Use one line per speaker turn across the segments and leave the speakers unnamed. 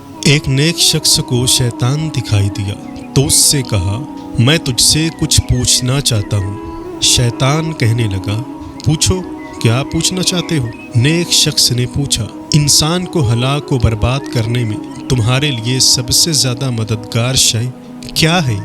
ایک نیک شخص کو شیطان دکھائی دیا تو اس سے کہا، میں تجھ سے کچھ پوچھنا چاہتا ہوں۔ شیطان کہنے لگا، پوچھو، کیا پوچھنا چاہتے ہو؟ نیک شخص نے پوچھا، انسان کو ہلاک و برباد کرنے میں تمہارے لیے سب سے زیادہ مددگار شے کیا ہے؟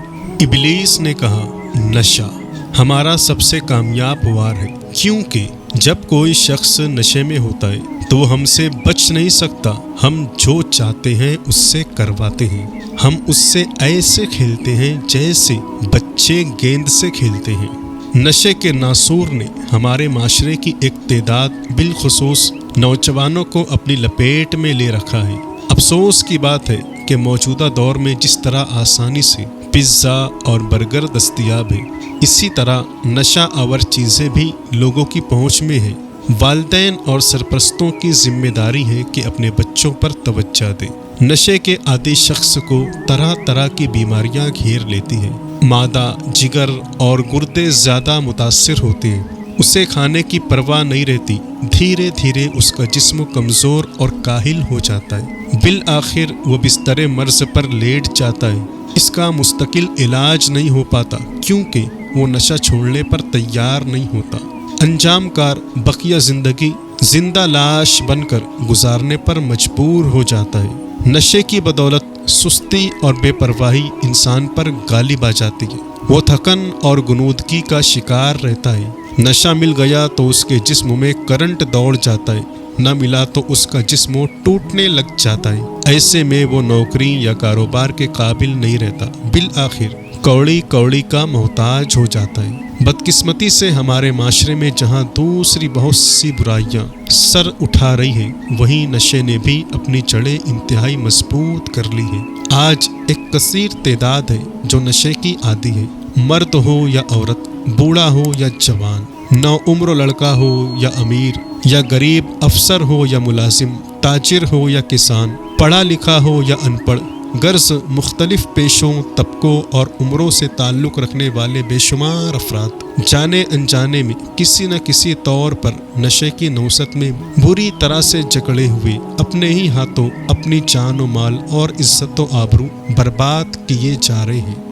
ابلیس نے کہا، نشہ ہمارا سب سے کامیاب وار ہے، کیونکہ جب کوئی شخص نشے میں ہوتا ہے تو وہ ہم سے بچ نہیں سکتا۔ ہم جو چاہتے ہیں اس سے کرواتے ہیں۔ ہم اس سے ایسے کھیلتے ہیں جیسے بچے گیند سے کھیلتے ہیں۔ نشے کے ناسور نے ہمارے معاشرے کی ایک تعداد بالخصوص نوجوانوں کو اپنی لپیٹ میں لے رکھا ہے۔ افسوس کی بات ہے کہ موجودہ دور میں جس طرح آسانی سے پیزا اور برگر دستیاب ہے، اسی طرح نشہ آور چیزیں بھی لوگوں کی پہنچ میں ہیں۔ والدین اور سرپرستوں کی ذمہ داری ہے کہ اپنے بچوں پر توجہ دیں۔ نشے کے عادی شخص کو طرح طرح کی بیماریاں گھیر لیتی ہیں۔ معدہ، جگر اور گردے زیادہ متاثر ہوتے ہیں۔ اسے کھانے کی پرواہ نہیں رہتی۔ دھیرے دھیرے اس کا جسم کمزور اور کاہل ہو جاتا ہے۔ بالآخر وہ بستر مرض پر لیٹ جاتا ہے۔ اس کا مستقل علاج نہیں ہو پاتا کیونکہ وہ نشہ چھوڑنے پر تیار نہیں ہوتا۔ انجام کار بقیہ زندگی زندہ لاش بن کر گزارنے پر مجبور ہو جاتا ہے۔ نشے کی بدولت سستی اور بے پرواہی انسان پر غالب آ جاتی ہے۔ وہ تھکن اور غنودگی کا شکار رہتا ہے۔ نشہ مل گیا تو اس کے جسم میں کرنٹ دوڑ جاتا ہے، نہ ملا تو اس کا جسم ٹوٹنے لگ جاتا ہے۔ ایسے میں وہ نوکری یا کاروبار کے قابل نہیں رہتا، بالآخر کوڑی کوڑی کا محتاج ہو جاتا ہے۔ بدقسمتی سے ہمارے معاشرے میں جہاں دوسری بہت سی برائیاں سر اٹھا رہی ہیں، وہیں نشے نے بھی اپنی جڑیں انتہائی مضبوط کر لی ہیں۔ آج ایک کثیر تعداد ہے جو نشے کی عادی ہے، مرد ہو یا عورت، بوڑھا ہو یا جوان، نوعمر لڑکا ہو یا امیر یا غریب، افسر ہو یا ملازم، تاجر ہو یا کسان، پڑھا لکھا ہو یا ان پڑھ، غرض مختلف پیشوں، طبقوں اور عمروں سے تعلق رکھنے والے بے شمار افراد جانے انجانے میں کسی نہ کسی طور پر نشے کی نوست میں بری طرح سے جکڑے ہوئے اپنے ہی ہاتھوں اپنی جان و مال اور عزت و آبرو برباد کیے جا رہے ہیں۔